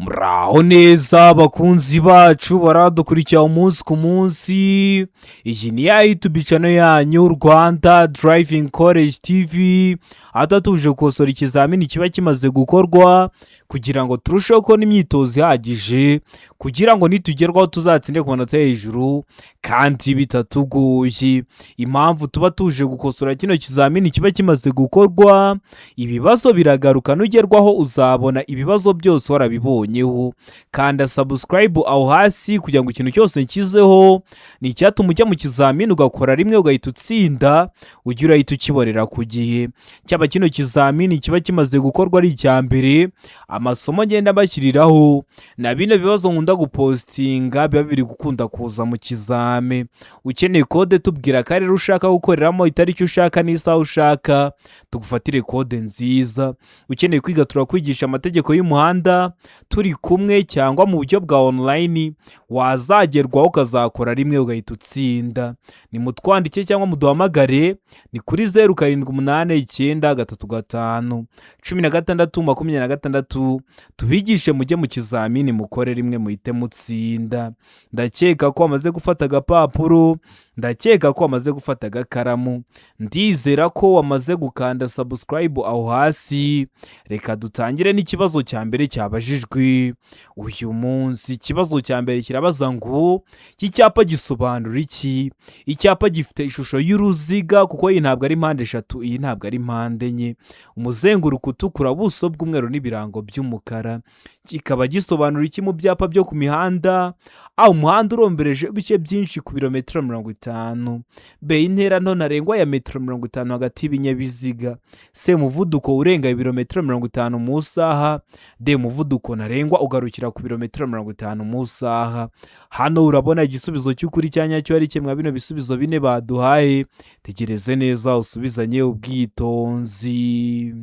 Muraho neza abakunzi bacu baradukurikira umunsi ku munsi. Iyi ni ya YouTube channel yanyu Rwanda Driving College TV, aho tuje gukosora ikizamini kiba kimaze gukorwa kugira ngo turusheho kubona imyitozo ihagije, kugira ngo nitugerwaho tuzatsinde ku manota hejuru kandi bitatugoye. Impamvu tuba tuje gukosora kino kizamini kiba kimaze gukorwa, ibibazo biragaruka, nugerwaho uzabona ibibazo byose warabibonyeho. Kanda subscribe aho hasi kugira ngo ikintu cyose nkizeho ni icyatuma ujya mu kizamini ugakora rimwe ugahita utsinda, ujya urahita ukiborera ku gihe. Cyaba kino kizamini kiba kimaze gukorwa ari icya mbere, amasomo ngenda bashyiriraho na bino bibazo nkunda gupostinga biba biri gukunda kuza mu kizame. Ukeneye kode tubwira akarere ushaka gukoreramo, itariki ushaka n'isaha ushaka, tugufatire kode nziza. Ukeneye kwiga turakwigisha amategeko y'umuhanda turi kumwe cyangwa mu buryo bwa online, wazagerwaho ukazakora rimwe ugahita utsinda. Ni mutwandike cyangwa muduhamagare, ni kuri 0789351626 tubigishe mujye mu kizamini mukore rimwe muhite mutsinda. Ndakeka ko wamaze gufata agapapuro, ndakeka ko wamaze gufata agakaramu, ndizera ko wamaze gukanda subscribe aho hasi. Reka dutangire n'ikibazo cya mbere cyabajijwe uyu munsi. Ikibazo cya mbere kirabaza ngo iki cyapa gisobanura iki? Icyapa gifite ishusho y'uruziga kuko iyi ntabwo ari mpande eshatu, iyi ntabwo ari mpande enye, umuzenguruko utukura, ubuso bw'umweru n'ibirango by'umukara. Kikaba gisobanura iki mu byapa byo ku mihanda? A, umuhanda urombereje ibice byinshi ku birometero 50. B, intera nto ntarengwa ya metero 50 hagati y'ibinyabiziga. C, umuvuduko urenga ibirometero 50 mu saha. D, umuvuduko ntarengwa ugarukira ku birometero 50 mu saha. Hano urabona igisubizo cy'ukuri cyanyacyo ari kimwe bino bisubizo bine baduhaye. Tegereze neza usubizanye ubwitonzi.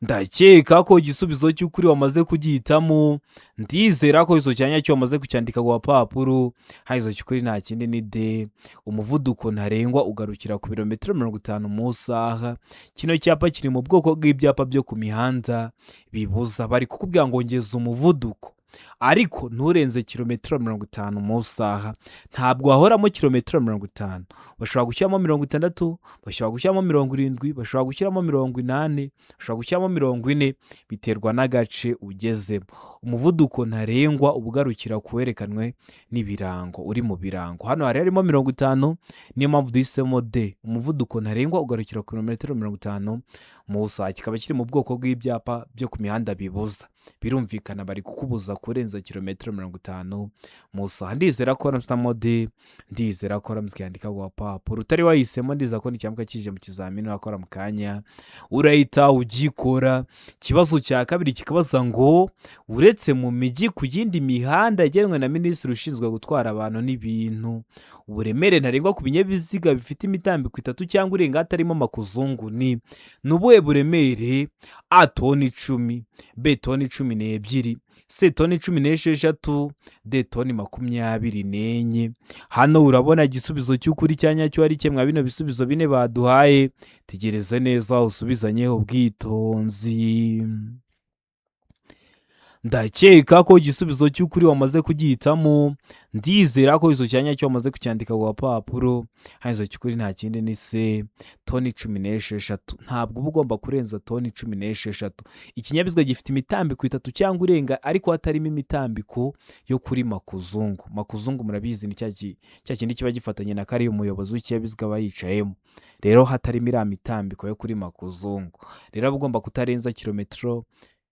Ndakeka ko igisubizo cy'ukuri wamaze kugihitamo, ndizera ko izo cyanyacyo wamaze kucyandika ku papuro. Haizo cy'ukuri nta kindi ni D, umuvuduko ntarengwa ugarukira ku birometero 50 mu saha. Kino cyapa kiri mu bwoko bw'ibyapa byo ku mihanda bibuza, bari kukubwira ngo ngeza umuvuduko ariko nturenze kilometero 50 mu saha. Ntabwo wahoramo kilometero 50, bashobora gushyiramo 60, bashobora gushyiramo 70, bashobora gushyiramo 80, bashobora gushyiramo 40, biterwa n'agace ugezemo. Umuvuduko ntarengwa ubugarukira kuwerekanwe n'ibirango, uri mu birango. Hano harimo 50, niyo mpamvu duhisemo D, umuvuduko ntarengwa ugarukira ku kilometero 50 mu saha. Kikaba kiri mu bwoko bw'ibyapa byo ku mihanda bibuza, birumvikana bari kukubuza kurenza kilometero 50 mu saha. Ndizera ko ramsamo D, ndizera ko ramskyandika ku papuro. Utari wahisemo, ndizera ko n'icyambuka kije mu kizamini wakora mu kanya urahita ugikora. Kibazo cya kabiri kikabaza ngo uretse mu mijyi ku yindi mihanda yagenwe na minisitiri ushinzwe gutwara abantu n'ibintu, uburemere ntarengwa ku binyabiziga bifite imitambiko 3 cyangwa urenga hatarimo makuzungu ni nubuhe buremere? A, toni 10, B, toni 12, C, toni 16, D, toni 24. Hano urabona igisubizo cy'ukuri cyanyacyo ari kimwe bino bisubizo bine baduhaye. Tegereze neza usubizanye ubwitonzi. Ndakeka ko igisubizo cy'ukuri wamaze kugihitamo, ndizera ko izo cyanyacyo wamaze kucyandika ku papuro. Haizo cy'ukuri nta kindi ni C, toni 16. Ntabwo uba ugomba kurenza toni 16. Ikinyabiziga gifite imitambiko 3 cyangwa urenga ariko hatarimo imitambiko yo kuri makuzungu. Makuzungu murabizi ni cya kindi kiba gifatanye na kari umuyobozi w'ikinyabiziga aba yicayemo. Rero hatarimo iriya mitambiko yo kuri makuzungu, rero ugomba kutarenza kilometero,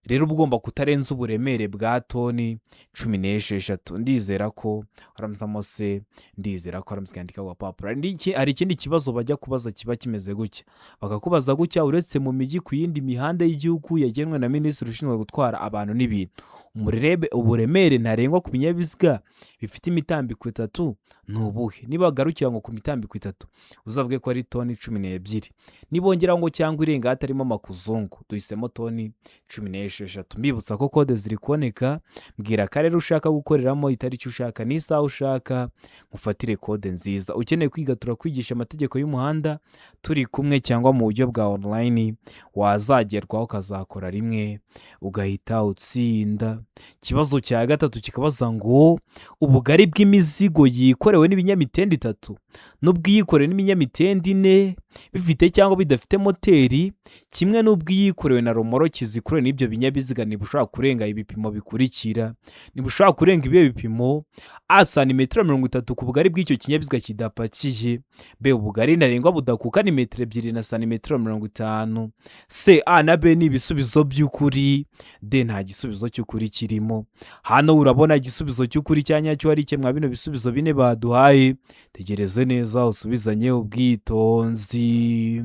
rero ugomba kutarenza uburemere bwa toni 16. Ndizera ko ramsamo C, ndizera ko ramskyandika ku papuro. Hari ikindi kibazo bajya kubaza kiba kimeze gutya, bakakubaza gutya: uretse mu mijyi ku yindi mihanda y'igihugu yagenwe na minisitiri ushinzwe gutwara abantu n'ibintu, uburemere ntarengwa ku binyabiziga bifite imitambiko itatu ni ubuhe? Niba bagarukira ngo ku mitambiko itatu uzavuge ko ari toni 12. Nibongera ngo cyangwa irenga hatarimo amakuzungu duhisemo toni 16. Mbibutsa ko kode ziri kuboneka, mbwira akarere ushaka gukoreramo, itariki ushaka n'isaha ushaka, mufatire kode nziza. Ukeneye kwiga turakwigisha amategeko y'umuhanda turi kumwe cyangwa mu buryo bwa online, wazagerwaho ukazakora rimwe ugahita utsinda. Ikibazo cya gatatu kikabaza ngo ubugari bw'imizigo yikorewe n'ibinyamitende 3 n'ubwiyikorewe n'ibinyamitende 4 bifite cyangwa bidafite moteri kimwe n'ubwiyikorewe na romoroki zikorewe n'ibyo binyabiziga ntibushobora kurenga ibipimo bikurikira. Ntibushobora kurenga ibyo bipimo: a santimetero 30 ku bugari bw'icyo kinyabiziga kidapakiye, b ubugari ntarengwa budakuka ni metero 2 na santimetero 50, c a na b ni ibisubizo by'ukuri, d nta gisubizo cy'ukuri kirimo. Hano urabona igisubizo cy'ukuri cyanyacyo ari cye mwa bino bisubizo bine baduhaye. Tegereze neza usubizanye ubwitonzi.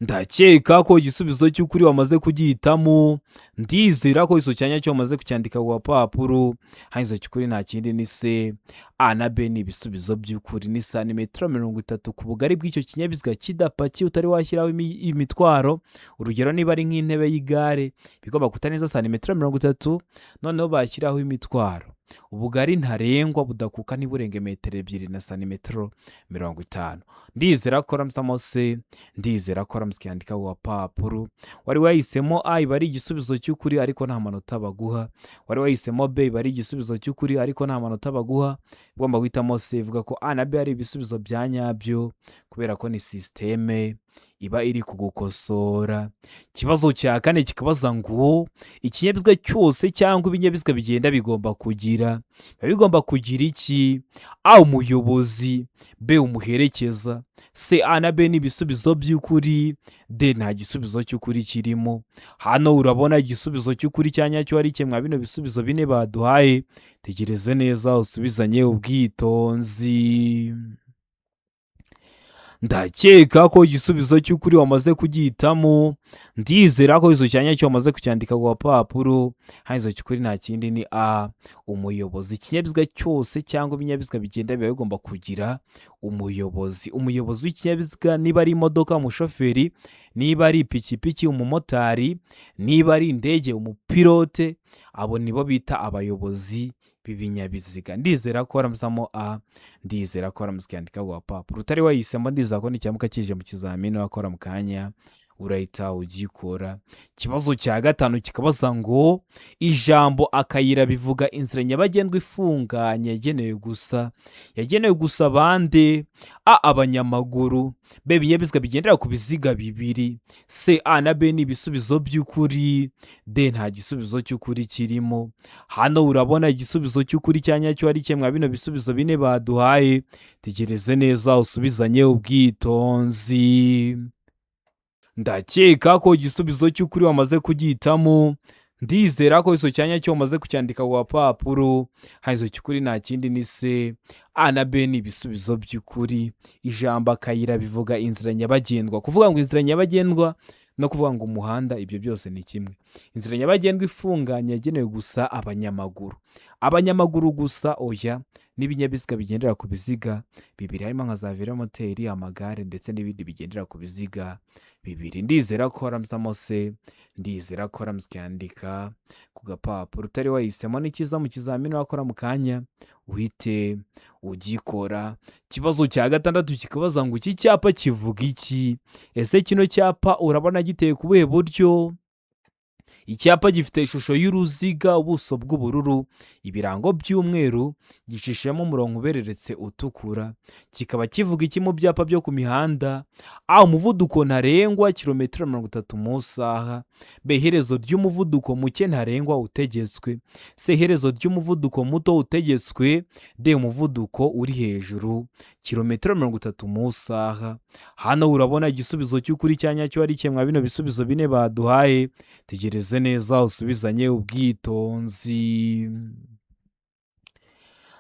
Ndakeka ko igisubizo cy'ukuri wamaze kugihitamo, ndizera ko iso cyanya cyo wamaze kucyandika ku papuro. Hanyuma cy'ukuri nta kindi ni c a na b ni ibisubizo by'ukuri, ni santimetero 30 ku bugari bw'icyo kinyabiziga kidapakiye utari washyiraho imitwaro. Urugero niba ari nk'intebe y'igare bigomba kutaneza santimetero 30, noneho bashyiraho imitwaro. Ubugari ntarengwa budakuka ntiburenge metero 2 na santimetero 50. Ndizera ko ramsamo c, ndizera ko ramskyandika ku papuro. Wari wahisemo a iba ari igisubizo cy'ukuri ariko nta manota baguha, wari wahisemo b iba ari igisubizo cy'ukuri ariko nta manota baguha. Ugomba guhitamo c ivuga ko a na b ari ibisubizo bya nyabyo kubera ko ni systeme iba iri kugukosora. Ikibazo cya kane kikabaza ngo ikinyabiziga cyose cyangwa ibinyabiziga bigenda bigomba kugira iki? a umuyobozi, b umuherekeza, c a na b ni ibisubizo by'ukuri, d nta gisubizo cy'ukuri kirimo. Hano urabona igisubizo cy'ukuri cyanyacyo ari cye mwa bino bisubizo bine baduhaye. Tegereze neza usubizanye ubwitonzi. Ndakeka ko igisubizo cy'ukuri wamaze kugihitamo, ndizera ko izo cyanya cyo wamaze kucyandika ku papuro. Hanyuma cy'ukuri nta kindi ni a umuyobozi. Ikinyabiziga cyose cyangwa ibinyabiziga bigenda biba bigomba kugira umuyobozi. Umuyobozi w'ikinyabiziga niba ari imodoka umushoferi, niba ari ipikipiki umumotari, niba ari indege umupilote, abo nibo bita abayobozi b'ibinyabiziga. Ndizera ko ramsamo a, ndizera ko ramskyandika ku papuro. Utari wahisemo ndizera ko nicyamuka kije mu kizamini wakora mu kanya urahita ugikora. Ikibazo cya gatanu kikabaza ngo ijambo akayira bivuga inzira nyabagendwa ifunganye yagenewe gusa bande? a abanyamaguru, b ibinyabiziga bigendera ku biziga bibiri, c a na b ni ibisubizo by'ukuri, d nta gisubizo cy'ukuri kirimo. Hano urabona igisubizo cy'ukuri cyanyacyo ari cye mwa bino bisubizo bine baduhaye. Tegereze neza usubizanye ubwitonzi. Ndakeka ko igisubizo cy'ukuri wamaze kugihitamo, ndizera ko iso cyanya cyo wamaze kucyandika ku papuro. Hanyuma cy'ukuri nta kindi ni c a na b ni ibisubizo by'ukuri. Ijambo akayira bivuga inzira nyabagendwa. Kuvuga ngo inzira nyabagendwa no kuvuga ngo umuhanda ibyo byose ni kimwe. Inzira nyabagendwa ifunganye yagenewe gusa abanyamaguru gusa, oya n'ibinyabiziga bigendera ku biziga bibiri harimo nka za velomoteri, amagare ndetse n'ibindi bigendera ku biziga bibiri. Ndizera ko ramsamo c, ndizera ko ramskyandika ku gapapuro. Utari wahisemo n'ikiza mu kizamini wakora mu kanya uhite ugikora. Ikibazo cya gatandatu kikabaza ngo iki cyapa kivuga iki? Ese kino cyapa urabona giteye ku buhe buryo? Icyapa gifite ishusho y'uruziga, ubuso bw'ubururu, ibirango by'umweru, gicishamo umurongo ubereretse utukura. Kikaba kivuga iki mu byapa byo ku mihanda? a umuvuduko ntarengwa kilometero 30 mu isaha, b iherezo ry'umuvuduko muke ntarengwa utegetswe, c iherezo ry'umuvuduko muto utegetswe, d umuvuduko uri hejuru kilometero 30 mu isaha. Hano urabona igisubizo cy'ukuri cyanyacyo ari cye mwa bino bisubizo bine baduhaye. Tegereze neza usubizanye ubwitonzi.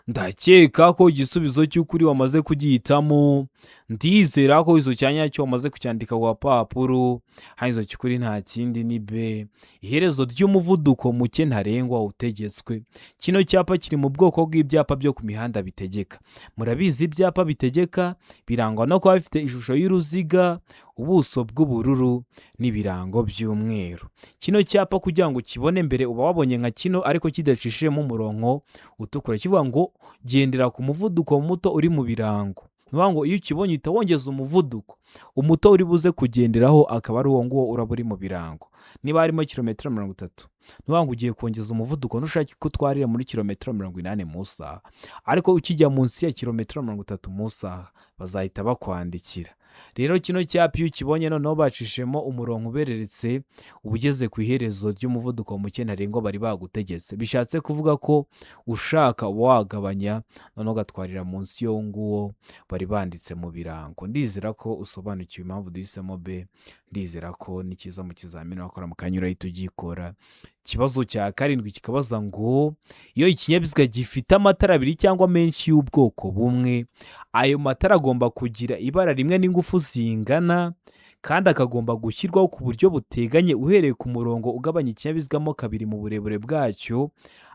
Ndakeka ko igisubizo cy'ukuri wamaze kugihitamo, ndizera ko izo cyanya cyo wamaze kucyandika ku gapapuro, hanyuma cy'ukuri nta kindi ni be, iherezo ry'umuvuduko muke ntarengwa utegetswe. Kino cyapa kiri mu bwoko bw'ibyapa byo ku mihanda bitegeka. Murabizi ibyapa bitegeka birangwa no kuba bifite ishusho y'uruziga, ubuso bw'ubururu n'ibirango by'umweru. Kino cyapa kugira ngo ukibone mbere uba wabonye nka kino ariko kidacishijemo umurongo utukura, kivuga ngo gendera ku muvuduko muto uri mu birango. Nuvuga ngo iyo ukibonye uhita wongeza umuvuduko, umuto uri buze kugenderaho akaba ari uwo nguwo uraba uri mu birango. Niba harimo kilometero 30, nuvuga ngo ugiye kongeza umuvuduko ntushake ko utwarira muri kilometero 80 mu isaha, ariko ukijya munsi ya kilometero 30 mu isaha bazahita bakwandikira. Rero kino cyapa iyo ukibonye noneho bacishemo umurongo ubereretse uba ugeze ku iherezo ry'umuvuduko muke ntarengwa bari bagutegetse. Bishatse kuvuga ko ushaka wagabanya noneho ugatwarira munsi y'uwo nguwo bari banditse mu birango. Ndizera ko usobanukiwe impamvu duhisemo B, ndizera ko ni cyiza mu kizamini wakora mu kanya urahita ugikora. Ikibazo cya 7 kikabaza ngo iyo ikinyabiziga gifite amatara abiri cyangwa menshi y'ubwoko bumwe, ayo matara agomba kugira ibara rimwe n'ingufu zingana kandi akagomba gushyirwaho ku buryo buteganye uhereye ku murongo ugabanya ikinyabiziga mo kabiri mu burebure bwacyo,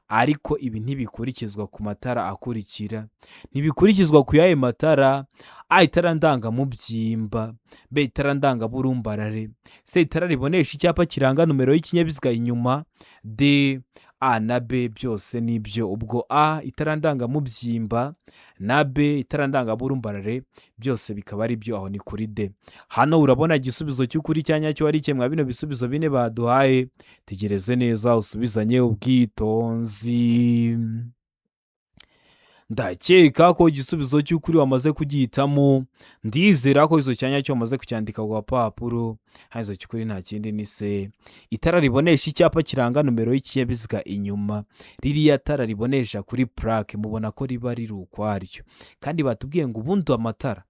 ariko ibi ntibikurikizwa ku matara akurikira. Ntibikurikizwa ku yaye matara: A, itara ndangamubyimba; B, itara ndangaburumbarare; C, itara ribonesha icyapa kiranga numero y'ikinyabiziga inyuma; D, A na B byose nibyo. Ubwo A, itara ndangamubyimba, na B, itara ndangaburumbarare, byose bikaba ari byo, aho ni kuri D. Hano urabona igisubizo cy'ukuri cyanya cyo ari kimwe bino bisubizo bine baduhaye. Tegereze neza usubizanye ubwitonzi. Ndakeka ko igisubizo cy'ukuri wamaze kugihitamo. Ndizera ko izo cyanya cyo wamaze kucyandika ku gapapuro. Izo cy'ukuri nta kindi ni C, itara ribonesha icyapa kiranga numero y'ikinyabiziga inyuma. Ririya tara ribonesha kuri plaque mubona ko riba riri ukwaryo, kandi batubwiye ngo ubundi amatara,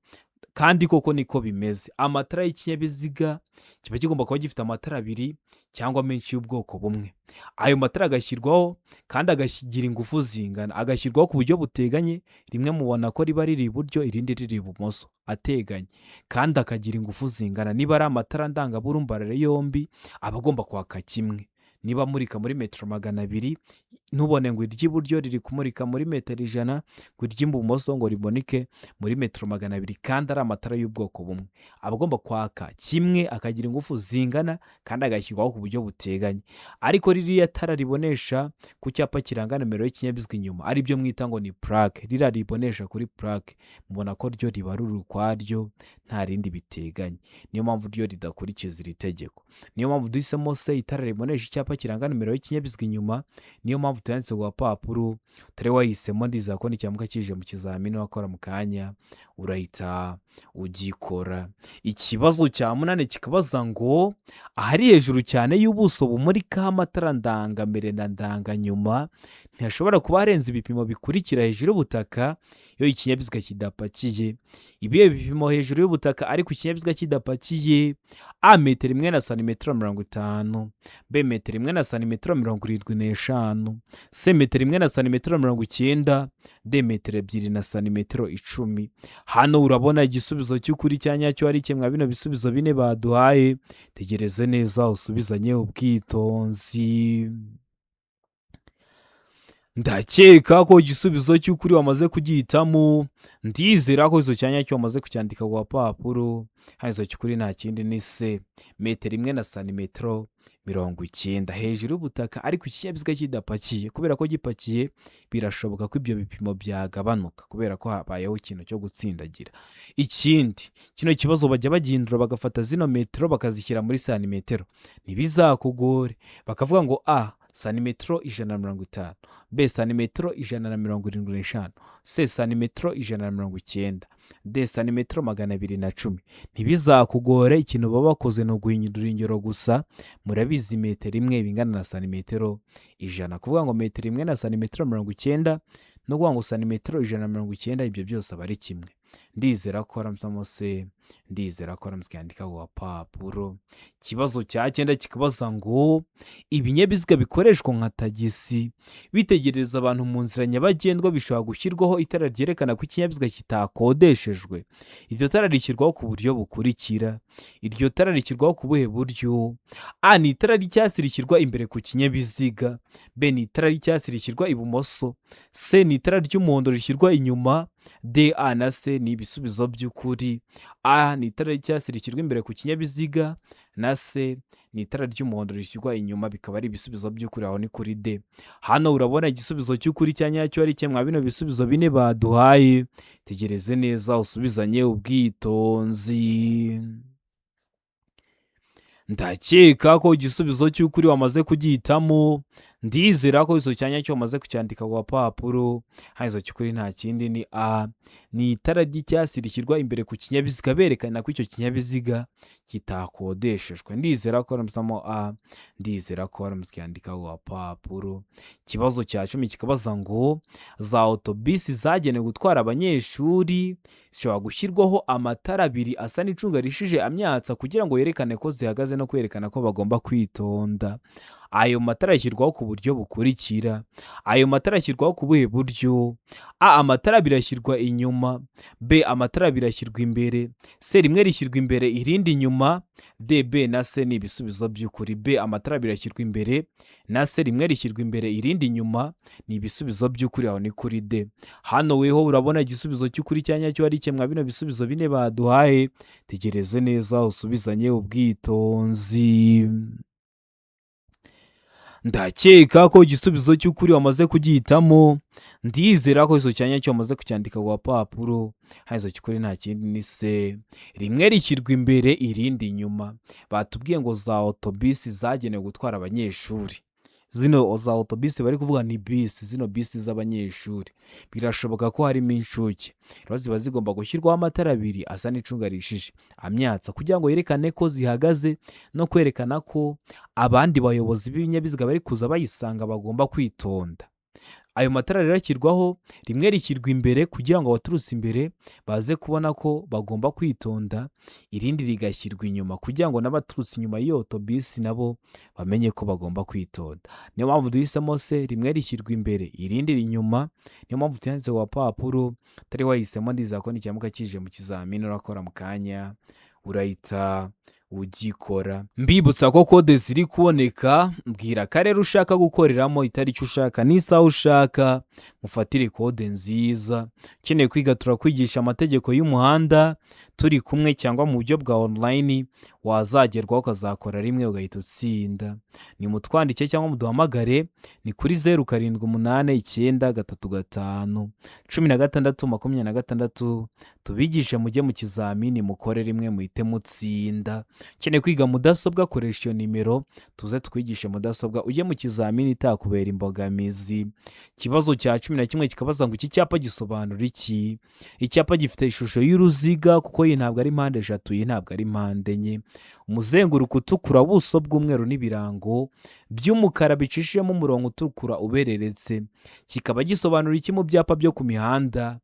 kandi koko niko bimeze, amatara y'ikinyabiziga kiba kigomba kuba gifite amatara abiri cyangwa menshi y'ubwoko bumwe. Ayo matara agashyirwaho kandi agashyigira ingufu zingana, agashyirwaho ku buryo buteganye. Rimwe mubona ko riba riri iburyo irindi riri ibumoso ateganye, kandi akagira ingufu zingana. Niba ari amatara ndangaburumbarare yombi aba agomba kwaka kimwe. Niba amurika muri metero 200, ntubone ngo iry'iburyo riri kumurika muri metero 100, ngo iry'ibumoso ngo riboneke muri metero 200, kandi ari amatara y'ubwoko bumwe. Aba agomba kwaka kimwe, akagira ingufu zingana, kandi agashyirwaho ku buryo buteganye. Ariko ririya tara ribonesha ku cyapa kiranga numero y'ikinyabiziga inyuma, ari byo mwita ngo ni plaque, ririya ribonesha kuri plaque, mubona ko ryo riba ruri ukwaryo nta rindi biteganye. Niyo mpamvu ryo ridakurikiza iri tegeko. Niyo mpamvu duhisemo C, itara ribonesha icyapa kiranga numero y'ikinyabiziga inyuma. Niyo mpamvu tuyanditse ku gapapuro. Utari wahisemo, ndizera ko nicyamuka kije mu kizamini wakora mu kanya urahita ugikora. Ikibazo cya 8 kikabaza ngo ahari hejuru cyane y'ubuso bumurikaho amatara ndangambere na ndanganyuma ntihashobora kuba harenze ibipimo bikurikira hejuru y'ubutaka iyo ikinyabiziga kidapakiye. Ibihe bipimo hejuru y'ubutaka ariko ikinyabiziga kidapakiye: A, metero 1 na santimetero 50; B, metero 1 na santimetero 75; C, metero 1 na santimetero 90; D, metero 2 na santimetero 10. Hano urabona igisubizo cy'ukuri cyanya cyo ari kimwe bino bisubizo bine baduhaye. Tegereze neza usubizanye ubwitonzi. Ndakeka ko igisubizo cy'ukuri wamaze kugihitamo. Ndizera ko izo cyanya cyo wamaze kucyandika ku gapapuro. Izo cy'ukuri nta kindi ni C, metero 1 na santimetero 90 hejuru y'ubutaka ariko ikinyabiziga kidapakiye. Kubera ko gipakiye birashoboka ko ibyo bipimo byagabanuka kubera ko habayeho ikintu cyo gutsindagira. Ikindi, kino kibazo bajya bagihindura bagafata zino metero bakazishyira muri santimetero. Ntibizakugore, bakavuga ngo A, santimetero 150; B, santimetero 175; C, santimetero 190; D, santimetero 210. Ntibizakugore, ikintu baba bakoze ni uguhindura ingero gusa. Murabizi metero imwe bingana na santimetero 100. Kuvuga ngo metero 1 na santimetero 90 no kuvuga ngo santimetero 190, ibyo byose aba ari kimwe. Ndizera ko haramutamo C ndizera ko aramutse yandika ku gapapuro. Ikibazo cya cyenda kikabaza ngo ibinyabiziga bikoreshwa nka tagisi bitegereza abantu mu nzira nyabagendwa bishobora gushyirwaho itara ryerekana ko ikinyabiziga kitakodeshejwe. Iryo tara rishyirwaho ku buryo bukurikira. Iryo tara rishyirwaho ku buhe buryo? A ni itara ry'icyatsi rishyirwa imbere ku kinyabiziga. B ni itara ry'icyatsi rishyirwa ibumoso. C ni itara ry'umuhondo rishyirwa inyuma. D, A na C ni ibisubizo by'ukuri. A ni itara ry'icyatsi rishyirwa imbere ku kinyabiziga, na C ni itara ry'umuhondo rishyirwa inyuma, bikaba ari ibisubizo by'ukuri. Aho ni kuri D. Hano urabona igisubizo cy'ukuri cya nyacyo ari kimwe bino bisubizo bine baduhaye. Tegereze neza usubizanye ubwitonzi. Ndakeka ko igisubizo cy'ukuri wamaze kugihitamo. Ndizera ko izo cyanya cyo wamaze kucyandika ku gapapuro. Izo cy'ukuri nta kindi ni A. Ni itara ry'icyatsi rishyirwa imbere ku kinyabiziga berekana ko icyo kinyabiziga kitakodeshejwe. Ndizera ko waramusamo A. Ndizera ko waramutse yandika ku gapapuro. Ikibazo cya 10 kikabaza ngo za autobisi zagenewe gutwara abanyeshuri zishobora gushyirwaho amatara abiri asa n'icunga rishije amyatsa kugira ngo yerekane ko zihagaze no kwerekana ko bagomba kwitonda. Ayo matara ashyirwaho ku buryo bukurikira. Ayo matara ashyirwaho ku buhe buryo? A, amatara abiri ashyirwa inyuma. B, amatara abiri ashyirwa imbere. C, rimwe rishyirwa imbere irindi inyuma. D, B na C ni ibisubizo by'ukuri. B, amatara abiri ashyirwa imbere, na C, rimwe rishyirwa imbere irindi inyuma, ni ibisubizo by'ukuri. Aho ni kuri D. Hano weho urabona igisubizo cy'ukuri cya nyacyo ari kimwe bino bisubizo bine baduhaye. Tegereze neza usubizanye ubwitonzi. Ndakeka ko igisubizo cy'ukuri wamaze kugihitamo. Ndizera ko izo cyanya cyo wamaze kucyandika ku gapapuro. Izo cy'ukuri nta kindi ni C. Rimwe rishyirwa imbere irindi inyuma. Batubwiye ngo za autobisi zagenewe gutwara abanyeshuri. Zino za autobisi bari kuvuga ni bisi, zino bisi z'abanyeshuri. Birashoboka ko harimo inshuke. Rero ziba zigomba gushyirwaho amatara abiri asa n'icunga rishije amyatsa kugira ngo yerekane ko zihagaze no kwerekana ko abandi bayobozi b'ibinyabiziga bari kuza bayisanga bagomba kwitonda. Ayo matara rero ashyirwaho, rimwe rishyirwa imbere kugira ngo abaturutse imbere baze kubona ko bagomba kwitonda, irindi rigashyirwa inyuma kugira ngo n'abaturutse inyuma y'iyo autobisi nabo bamenye ko bagomba kwitonda. Niyo mpamvu duhisemo C, rimwe rishyirwa imbere irindi inyuma. Niyo mpamvu tuyanditse ku gapapuro. Utari wahisemo ndizera ko n'icyamuka kije mu kizamini urakora mu kanya urahita ugikora. Mbibutsa ko kode ziri kuboneka. Mbwira akarere ushaka gukoreramo, itariki ushaka n'isaha ushaka, mufatire kode nziza. Ukeneye kwiga turakwigisha amategeko y'umuhanda turi kumwe cyangwa mu buryo bwa online, wazagerwaho ukazakora rimwe ugahita utsinda. Ni mutwandike cyangwa muduhamagare, ni kuri 0788351626 tubigishe mujye mu kizamini mukore rimwe muhite mutsinda. Ukeneye kwiga mudasobwa koresha iyo nimero tuze twigishe mudasobwa ujye mu kizamini itakubera imbogamizi. Ikibazo cya 11 kikabaza ngo iki cyapa gisobanura iki? Icyapa gifite ishusho y'uruziga kuko iyi ntabwo ari mpande eshatu, iyi ntabwo ari mpande enye. Umuzenguruko utukura, ubuso bw'umweru n'ibirango by'umukara bicishijemo umurongo utukura ubereretse. Kikaba gisobanura iki mu byapa byo ku mihanda?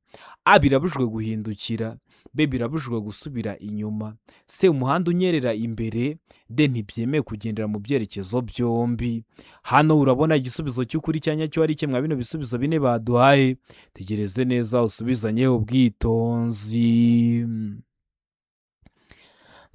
A, birabujijwe guhindukira. B, birabujijwe gusubira inyuma. C, umuhanda unyerera imbere. D, ntibyemewe kugendera mu byerekezo byombi. Hano urabona igisubizo cy'ukuri cya nyacyo ari kimwe bino bisubizo bine baduhaye. Tegereze neza usubizanye ubwitonzi.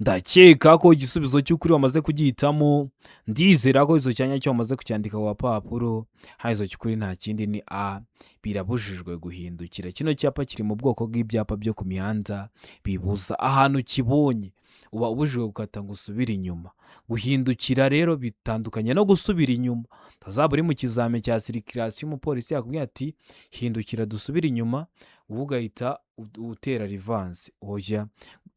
Ndakeka ko igisubizo cy'ukuri wamaze kugihitamo. Ndizera ko izo cyanya cyo wamaze kucyandika ku gapapuro. Izo cy'ukuri nta kindi ni A, birabujijwe guhindukira. Kino cyapa kiri mu bwoko bw'ibyapa byo ku mihanda bibuza. Ahantu kibonye uba ubujijwe gukata ngo usubire inyuma. Guhindukira rero bitandukanye no gusubira inyuma. Tazaba uri mu kizame cya circulation umupolisi yakubwiye ati hindukira dusubire inyuma, ubu ugahita utera reverse. Oya,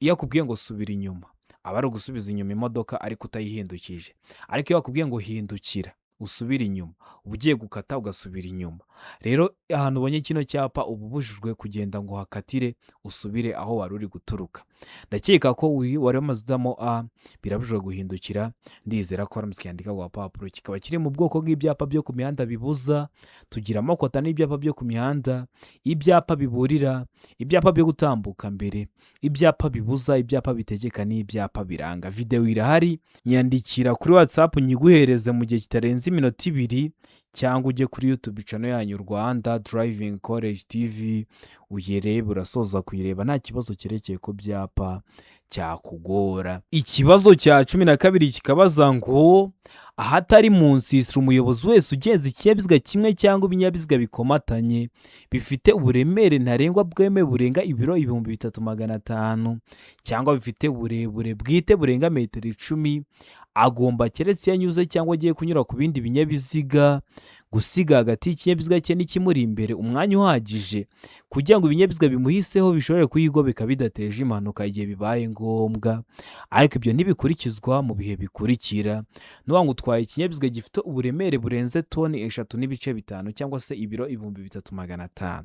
iyo akubwiye ngo subira inyuma aba ari ugusubiza inyuma imodoka ariko utayihindukije. Ariko iyo akubwiye ngo hindukira usubira inyuma, uba ugiye gukata ugasubira inyuma. Rero ahantu ubonye kino cyapa uba ubujijwe kugenda ngo hakatire usubire aho wari uri guturuka. ndakeka ko wari wamaze udamo a birabujijwe guhindukira. Ndizera ko waramutse ukiyandika ku gapapuro. Kikaba kiri mu bwoko bw'ibyapa byo ku mihanda bibuza. Tugira amoko atanu y'ibyapa byo ku mihanda: ibyapa biburira, ibyapa byo gutambuka mbere, ibyapa bibuza, ibyapa bitegeka n'ibyapa biranga. Videwo irahari, nyandikira kuri WhatsApp nyiguhereze mu gihe kitarenze iminota 2, cyangwa ujye kuri YouTube channel yanyu Rwanda Driving College TV uyirebe, urasoza kuyireba nta kibazo cyerekeye ku byapa cyakugora. Ikibazo cya 12 kikabaza ngo ahatari Munsi umuyobozi wese ugenza ikinyabiziga kimwe cyangwa ibinyabiziga bikomatanye bifite uburemere ntarengwa bweme burenga ibiro 3500 cyangwa bifite uburebure bwite burenga metero 10, agomba keretse yanyuze cyangwa agiye kunyura ku bindi binyabiziga gusiga hagati y'ikinyabiziga cye n'ikimuri imbere umwanya uhagije kugira ngo ibinyabiziga bimuhiseho bishobore kuyigobeka bidateje impanuka igihe bibaye ngombwa. Ariko ibyo ntibikurikizwa mu bihe bikurikira: nuwa ngo utwaye ikinyabiziga gifite uburemere burenze toni 3.5 cyangwa se ibiro 3500,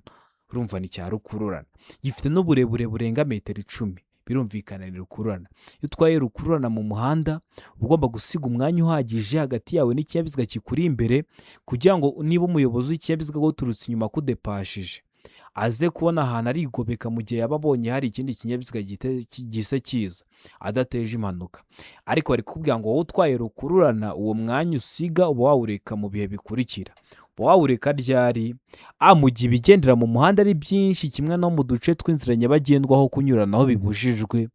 urumva ni cya rukururana, gifite n'uburebure burenga metero 10, birumvikana ni rukururana. Iyo utwaye rukururana mu muhanda ugomba gusiga umwanya uhagije hagati yawe n'ikinyabiziga kikuri imbere kugira ngo niba umuyobozi w'ikinyabiziga guturutse inyuma kudepashije aze kubona ahantu arigobeka mu gihe yaba abonye hari ikindi kinyabiziga gise kiza adateje impanuka. Ariko bari kubwira ngo wowe utwaye rukururana uwo mwanya usiga uba wawureka mu bihe bikurikira. Wawureka ryari? Mu gihe ibigendera mu muhanda ari byinshi kimwe no mu duce tw'inzira nyabagendwaho kunyuranaho bibujijwe.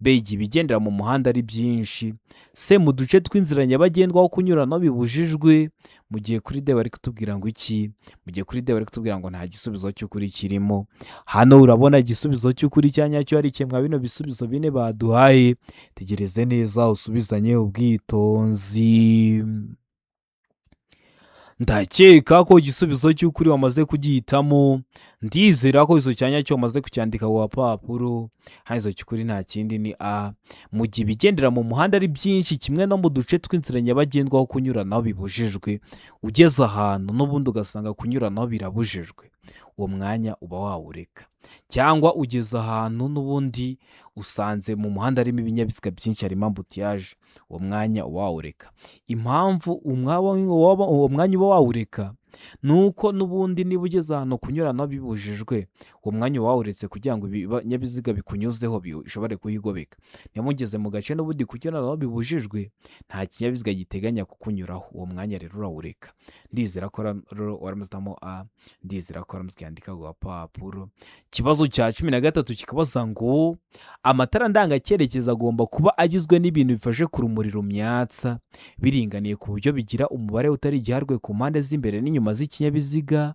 B, igihe ibigendera mu muhanda ari byinshi. C, mu duce tw'inzira nyabagendwaho kunyuranaho bibujijwe. Mu gihe kuri D bari kutubwira ngo iki? Mu gihe kuri D bari kutubwira ngo nta gisubizo cy'ukuri kirimo. Hano urabona igisubizo cy'ukuri cyanyacyo ari kimwe bino bisubizo bine baduhaye. Tegereze neza usubizanye ubwitonzi. Ndakeka ko igisubizo cy'ukuri wamaze kugihitamo. Ndizera ko izo cyanyacyo wamaze kucyandika ku gapapuro. Haizo cy'ukuri nta kindi ni A. Mu gihe ibigendera mu muhanda ari byinshi kimwe no mu duce tw'inzira nyabagendwaho kunyuranaho bibujijwe, ugeze ahantu n'ubundi ugasanga kunyuranaho birabujijwe, uwo mwanya uba wawureka. Cyangwa ugeze ahantu n'ubundi usanze mu muhanda harimo ibinyabiziga byinshi, harimo ambutiyaje, uwo mwanya uba wawureka. Impamvu uwo mwanya uba wawureka nuko n'ubundi niba ugeze ahantu kunyuranaho bibujijwe, uwo mwanya uba wawuretse kugira ngo ibinyabiziga bikunyuzeho bishobore kuyigobeka. Niba mugeze mu gace n'ubundi kunyuranaho bibujijwe, nta kinyabiziga giteganya kukunyuraho, uwo mwanya rero urawureka. Ndizera ko waramuzamo A, ndizera ko waramutse ukiyandika ku gapapuro. Ikibazo cya 13 kikabaza ngo amatara ndangacyerekezo agomba kuba agizwe n'ibintu bifashe ku rumuri rumyatsa biringaniye ku buryo bigira umubare utari igiharwe ku mpande z'imbere n'inyuma z'ikinyabiziga.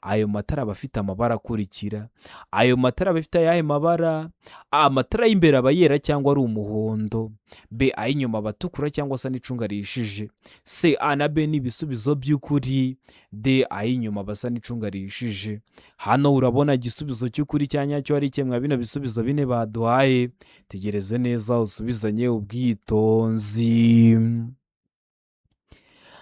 Ayo matara aba afite amabara akurikira. Ayo matara aba afite ayahe mabara? A, amatara y'imbere aba yera cyangwa ari umuhondo. B, ay'inyuma aba atukura cyangwa se n'icunga rihishije. C, A na B ni ibisubizo by'ukuri. D, ay'inyuma aba asa n'icunga rihishije. Hano urabona igisubizo cy'ukuri cyanyacyo ari kimwe bino bisubizo bine baduhaye. Tegereze neza usubizanye ubwitonzi.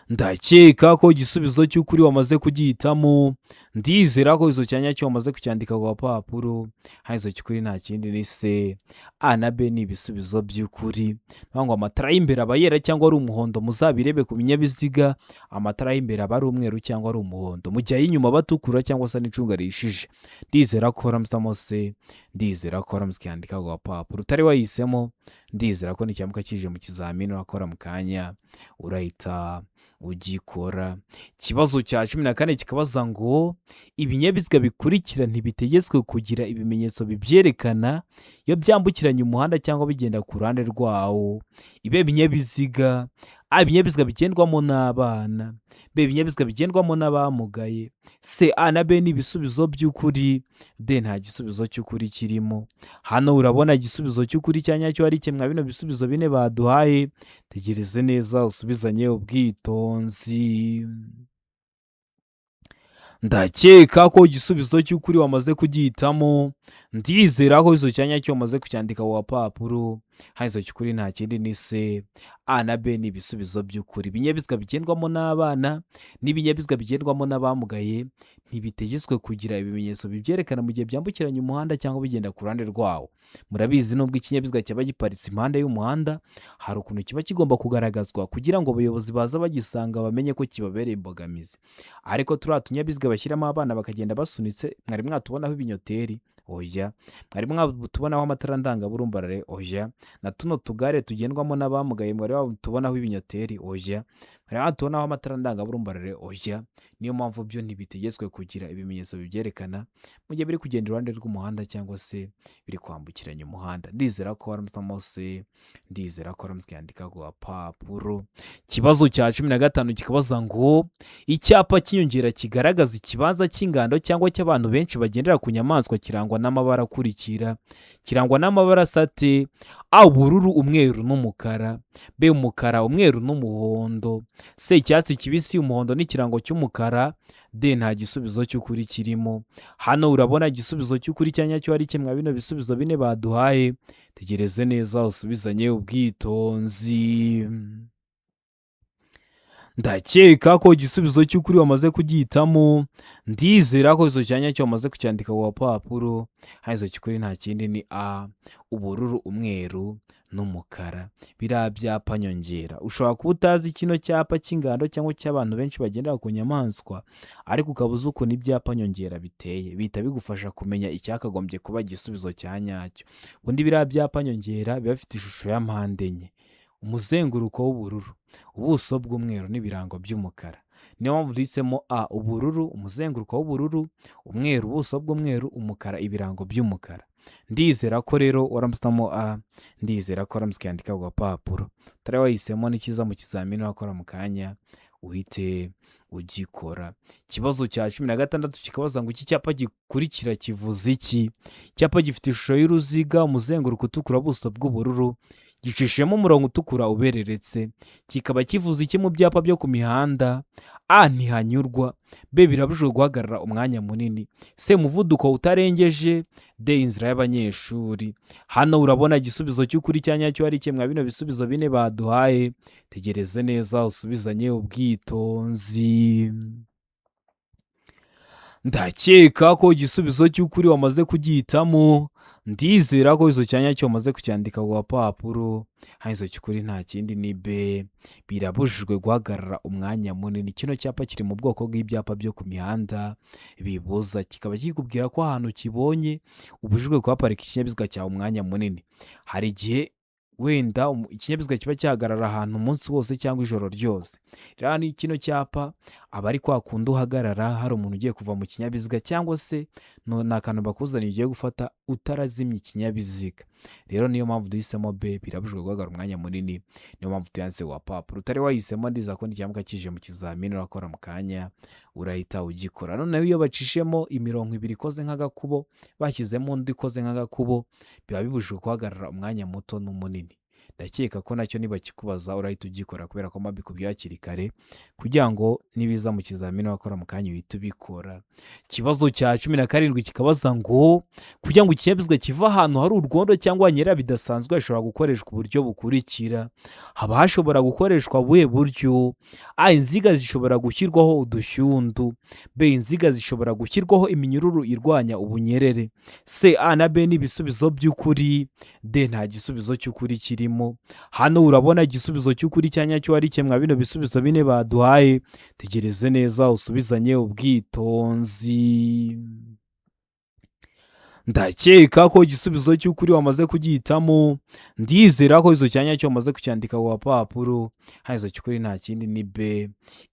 Ndakeka ko igisubizo cy'ukuri wamaze kugihitamo. Ndizera ko izo cyanyacyo wamaze kucyandika ku gapapuro. Haizo cy'ukuri nta kindi ni C. A na B ni ibisubizo by'ukuri. Ngo amatara y'imbere aba yera cyangwa ari umuhondo, muzabirebe ku binyabiziga. Amatara y'imbere aba ari umweru cyangwa ari umuhondo, mu gihe ay'inyuma aba atukura cyangwa se n'icunga rihishije. Ndizera ko waramuzamo C, ndizera ko waramutse ukiyandika ku gapapuro. Utari wahisemo, ndizera ko nicyamuka kije mu kizamini urakora mu kanya urahita ugikora. Ikibazo cya 14 kikabaza ngo ibinyabiziga bikurikira ntibitegetswe kugira ibimenyetso bibyerekana iyo byambukiranya umuhanda cyangwa bigenda ku ruhande rwawo. Ibe binyabiziga: A, ibinyabiziga bigendwamo n'abana. B, ibinyabiziga bigendwamo n'abamugaye. C, A na B ni ibisubizo by'ukuri. D, nta gisubizo cy'ukuri kirimo. Hano urabona igisubizo cy'ukuri cyanyacyo ari kimwe bino bisubizo bine baduhaye. Tegereze neza usubizanye ubwitonzi. Ndakeka ko igisubizo cy'ukuri wamaze kugihitamo. Ndizera ko izo cyanyacyo wamaze kucyandika ku gapapuro. hanyuma cy'ukuri nta kindi ni C. A na B ni ibisubizo by'ukuri. Ibinyabiziga bigendwamo n'abana n'ibinyabiziga bigendwamo n'abamugaye ntibitegetswe kugira ibimenyetso bibyerekana mu gihe byambukiranya umuhanda cyangwa bigenda ku ruhande rwawo. Murabizi nubwo ikinyabiziga cyaba giparitse impande y'umuhanda, hari ukuntu kiba kigomba kugaragazwa kugira ngo abayobozi baza bagisanga bamenye ko kibabereye imbogamizi. Ariko turiya tunyabiziga bashyiramo abana bakagenda basunitse, mwari mwatubonaho ibinyoteri? Oya. Mwari mwatubonaho amatara ndangaburumbarare? Oya. Na tuno tugare tugendwamo n'abamugaye mwari mwatubonaho ibinyoteri? Oya. Mwari mwatubonaho amatara ndangaburumbarare? Oya. Niyo mpamvu byo ntibitegetswe kugira ibimenyetso bibyerekana mu gihe biri kugenda iruhande rw'umuhanda cyangwa se biri kwambukiranya umuhanda. Ndizera ko waramutamo se, ndizera ko waramutse yandika ku gapapuro. Ikibazo cya 15 kikabaza ngo icyapa cy'inyongera kigaragaza ikibanza cy'ingando cyangwa cy'abantu benshi bagendera ku nyamaswa kirangwa n'amabara akurikira. Kirangwa n'amabara asate: A ubururu, umweru n'umukara; B umukara, umweru n'umuhondo; C icyatsi kibisi, umuhondo n'ikirango cy'umukara; D nta gisubizo cy'ukuri kirimo. Hano urabona igisubizo cy'ukuri cya nyacyo ari kimwe bino bisubizo bine baduhaye. Tegereze neza usubizanye ubwitonzi. Ndakeka ko igisubizo cy'ukuri wamaze kugihitamo. Ndizera ko izo cyanya cyo wamaze kucyandika ku gapapuro. Hanyuma cy'ukuri nta kindi ni A ubururu, umweru n'umukara. Biriya byapa nyongera ushobora kuba utazi kino cyapa cy'ingando cyangwa cy'abantu benshi bagendera ku nyamaswa, ariko ukabuza ukuntu ibyapa nyongera biteye, bihita bigufasha kumenya icyakagombye kuba igisubizo cya nyacyo. Ubundi biriya byapa nyongera biba bifite ishusho ya mpande enye, umuzenguruko w'ubururu, ubuso bw'umweru n'ibirango by'umukara. Niyo mpamvu duhisemo A ubururu, umuzenguruko w'ubururu, umweru, ubuso bw'umweru, umukara, ibirango by'umukara. Ndizera ko rero waramusamo A, ndizera ko waramutse yandika ku gapapuro. Utari wahisemo n'ikiza mu kizamini wakora mu kanya uhite ugikora. Ikibazo cya 16 kikabaza ngo iki cyapa gikurikira kivuze iki? Icyapa gifite ishusho y'uruziga, umuzenguruko utukura, ubuso bw'ubururu, gicishemo umurongo utukura ubereretse. Kikaba kivuze iki mu byapa byo ku mihanda? A ntihanyurwa; B birabujijwe guhagarara umwanya munini; C umuvuduko utarengeje; D inzira y'abanyeshuri. Hano urabona igisubizo cy'ukuri cya nyacyo ari kimwe bino bisubizo bine baduhaye. Tegereze neza usubizanye ubwitonzi. Ndakeka ko igisubizo cy'ukuri wamaze kugihitamo. Ndizera ko izo cyanya cyo wamaze kucyandika ku gapapuro. Hanyuma cy'ukuri nta kindi ni B birabujijwe guhagarara umwanya munini. Kino cyapa kiri mu bwoko bw'ibyapa byo ku mihanda bibuza, kikaba kikubwira ko ahantu kibonye ubujijwe kuhaparika ikinyabiziga cyawe umwanya munini. Hari igihe wenda ikinyabiziga kiba cyahagarara ahantu umunsi wose cyangwa ijoro ryose. Rero ni kino cyapa aba ari kwa kundi uhagarara hari umuntu ugiye kuva mu kinyabiziga, cyangwa se ni akantu bakuzaniye ugiye gufata utarazimya ikinyabiziga. Rero niyo mpamvu duhisemo B birabujijwe guhagarara umwanya munini. Niyo mpamvu tuyanditse ku gapapuro. Utari wahisemo ndiza ko n'icyambwa kije mu kizamini urakora mu kanya urahita ugikora. Noneho iyo bacishemo imirongo ibiri ikoze nk'agakubo, bashyizemo undi ikoze nk'agakubo, biba bibujijwe guhagarara umwanya muto n'umunini. Ndakeka ko nacyo niba kikubaza urahita ugikora kubera ko mbikubwiye hakiri kare kugira ngo nibiza mu kizamini wakora mu kanya uhita ubikora. Ikibazo cya 17 kikabaza ngo kugira ngo ikinyabiziga kiva ahantu hari urwondo cyangwa hanyera bidasanzwe hashobora gukoreshwa uburyo bukurikira. Haba hashobora gukoreshwa buhe buryo? A inziga zishobora gushyirwaho udushyundu; B inziga zishobora gushyirwaho iminyururu irwanya ubunyerere; C A na B ni ibisubizo by'ukuri; D nta gisubizo cy'ukuri kirimo. Hano urabona igisubizo cy'ukuri cya nyacyo ari kimwe bino bisubizo bine baduhaye. Tegereze neza usubizanye ubwitonzi. Ndakeka ko igisubizo cy'ukuri wamaze kugihitamo. Ndizera ko izo cyanya cyo wamaze kucyandika ku gapapuro. Hanyuma cy'ukuri nta kindi ni B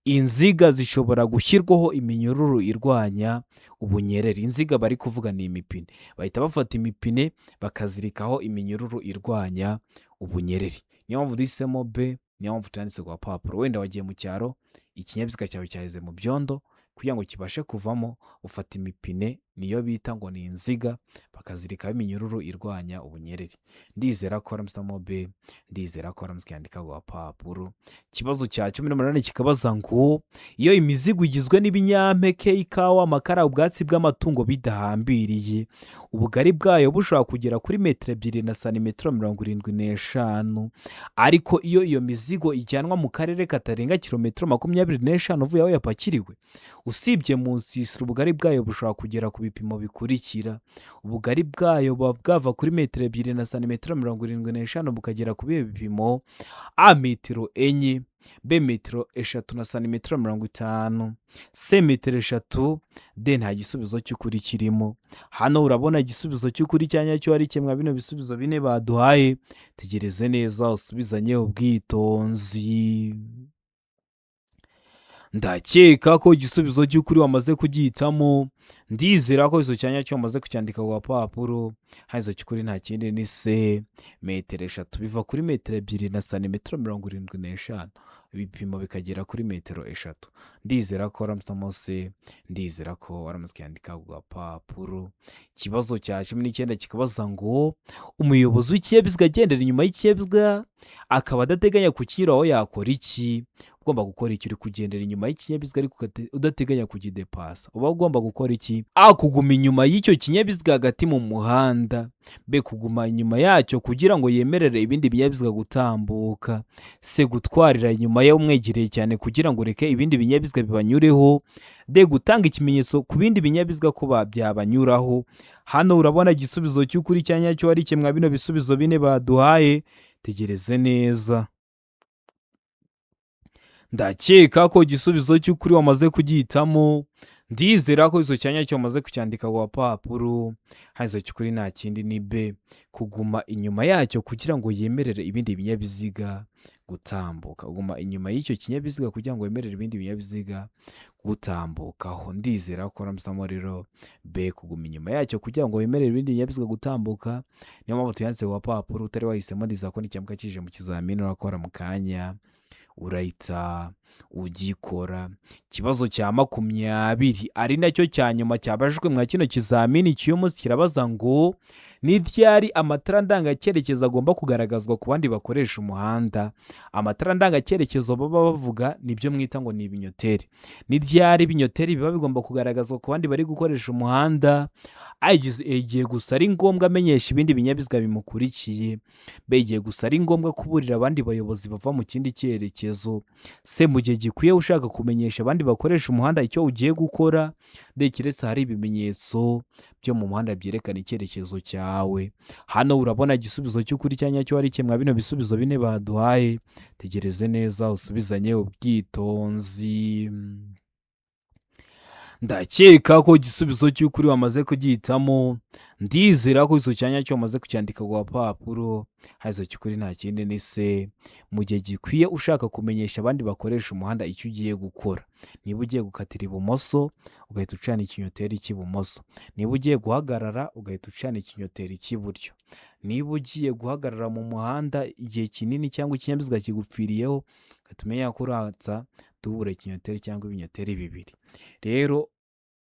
inziga zishobora gushyirwaho iminyururu irwanya ubunyerere. Inziga bari kuvuga ni imipine, bahita bafata imipine bakazirikaho iminyururu irwanya ubunyerere. Niyo mpamvu duhisemo B, niyo mpamvu tuyanditse ku gapapuro. Wenda wagiye mu cyaro, ikinyabiziga cyawe cyaheze mu byondo, kugira ngo kibashe kuvamo ufata imipine niyo bita ngo ni inziga, bakazirikaho iminyururu irwanya ubunyereri. Ndizera ko aramusamo B, ndizera ko aramusikandika ku gapapuro. Ikibazo cya 18 kikabaza ngo iyo imizigo igizwe n'ibinyampeke, ikawa, amakara, ubwatsi bw'amatungo bidahambiriye, ubugari bwayo bushobora kugera kuri metero 2 na santimetero 75, ariko iyo mizigo ijyanwa mu karere katarenga kilometero 25 uvuye aho yapakiriwe, usibye mu nsisiro, ubugari bwayo bushobora kugera ku bipimo bikurikira. Ubugari bwayo buba bwava kuri metero 2 na santimetero 75 bukagera ku bihe bipimo: A metero 4, B metero 3 na santimetero 50, C metero 3, D nta gisubizo cy'ukuri kirimo. Hano urabona igisubizo cy'ukuri cyanya cyo ari kimwe bino bisubizo bine baduhaye. Tegereze neza usubizanye ubwitonzi. Ndakeka ko igisubizo cy'ukuri wamaze kugihitamo. Ndizera ko izo cyanya cyo wamaze kucyandika ku gapapuro. Haizo cy'ukuri nta kindi ni C metero 3, biva kuri metero 2 na santimetero 75, ibipimo bikagera kuri metero 3. Ndizera ko aramusamo C, ndizera ko aramusikandika ku gapapuro. Ikibazo cya 19 kikabaza ngo umuyobozi w'ikinyabiziga agendera inyuma y'ikinyabiziga akaba adateganya kukinyuraho yakora iki? Ugomba gukora iki uri kugendera inyuma y'ikinyabiziga ariko udateganya kugidepasa? Uba ugomba gukora iki? A, kuguma inyuma y'icyo kinyabiziga hagati mu muhanda. B, kuguma inyuma yacyo kugira ngo yemerere ibindi binyabiziga gutambuka. C, gutwarira inyuma ye umwegereye cyane kugira ngo ureke ibindi binyabiziga bibanyureho. D, gutanga ikimenyetso ku bindi binyabiziga ko byabanyuraho. Hano urabona igisubizo cy'ukuri cyanya cyo ari kimwe bino bisubizo bine baduhaye. Tegereze neza. Ndakeka ko igisubizo cy'ukuri wamaze kugihitamo. Ndizera ko izo cyanya cyo wamaze kucyandika ku gapapuro. Haizo cy'ukuri nta kindi ni B, kuguma inyuma yacyo kugira ngo yemerere ibindi binyabiziga gutambuka. Kuguma inyuma y'icyo kinyabiziga kugira ngo yemerere ibindi binyabiziga gutambukaho. Ndizera ko aramusamo rero B, kuguma inyuma yacyo kugira ngo yemerere ibindi binyabiziga gutambuka. Niyo mpamvu tuyanditse ku gapapuro. Utari wahisemo ndiza ko n'ikiyamuka kije mu kizamini urakora mu kanya urahita ugikora. Ikibazo cya 20 ari nacyo cya nyuma cyabajwe mwa kino kizamini cy'uyu munsi kirabaza ngo ni ryari amatara ndangacyerekezo agomba kugaragazwa ku bandi bakoresha umuhanda? Amatara ndangacyerekezo baba bavuga nibyo mwita ngo ni ibinyoteri. Ni ryari ibinyoteri biba bigomba kugaragazwa ku bandi bari gukoresha umuhanda? Igihe gusa ari ngombwa amenyesha ibindi binyabiziga bimukurikiye. B, igihe gusa ari ngombwa kuburira abandi bayobozi bava mu kindi cyerekezo. C, mu gihe gikwiye ushaka kumenyesha abandi bakoresha umuhanda icyo ugiye gukora. D, keretse hari ibimenyetso byo mu muhanda byerekana icyerekezo cyawe. Hano urabona igisubizo cy'ukuri cyanya cyo ari kimwe bino bisubizo bine baduhaye. Tegereze neza usubizanye ubwitonzi. Ndakeka ko igisubizo cy'ukuri wamaze kugihitamo. Ndizera ko izo cyanya cyo wamaze kucyandika ku gapapuro. Haizo cy'ukuri nta kindi ni C, mu gihe gikwiye ushaka kumenyesha abandi bakoresha umuhanda icyo ugiye gukora. Niba ugiye gukatira ibumoso ugahita ucana ikinyoteri cy'ibumoso. Niba ugiye guhagarara ugahita ucana ikinyoteri cy'iburyo. Niba ugiye guhagarara mu muhanda igihe kinini cyangwa ikinyabiziga kigupfiriyeho, ugahita umenya ko uratsa dubure ikinyoteri cyangwa ibinyoteri bibiri. Rero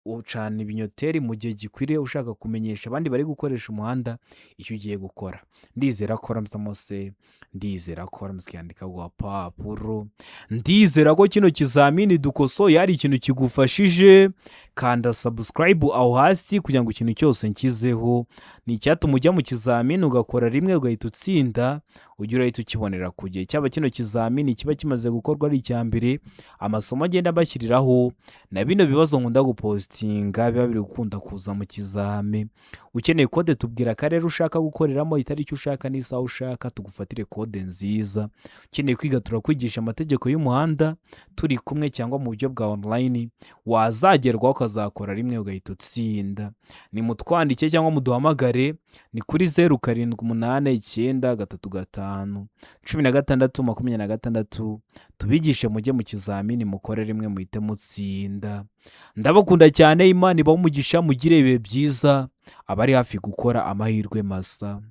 ucana ibinyoteri mu gihe gikwiriye ushaka kumenyesha abandi bari gukoresha umuhanda icyo ugiye gukora. Ndizera ko aramusamo C, ndizera ko aramusikandika ku gapapuro. Ndizera ko kino kizamini dukosoye hari ikintu kigufashije. Kanda subscribe aho hasi kugira ngo ikintu cyose nkizeho ni icyatuma ujya mu kizamini ugakora rimwe ugahita utsinda, ujya urahita ukibonera ku gihe. Cyaba kino kizamini kiba kimaze gukorwa ari icya mbere, amasomo agenda bashyiriraho na bino bibazo nkunda gupostinga biba biri gukunda kuza mu kizame. Ukeneye kode tubwira akarere ushaka gukoreramo, itariki ushaka n'isaha ushaka, tugufatire kode nziza. Ukeneye kwiga turakwigisha amategeko y'umuhanda turi kumwe cyangwa mu buryo bwa online, wazagerwaho ukazakora rimwe ugahita utsinda. Ni mutwandike cyangwa muduhamagare, ni kuri 0789351626 tubigishe mujye mu kizamini mukore rimwe muhite mutsinda. Ndabakunda cyane. Imana ibahe umugisha, mugire ibihe byiza. Abari hafi gukora amahirwe masa.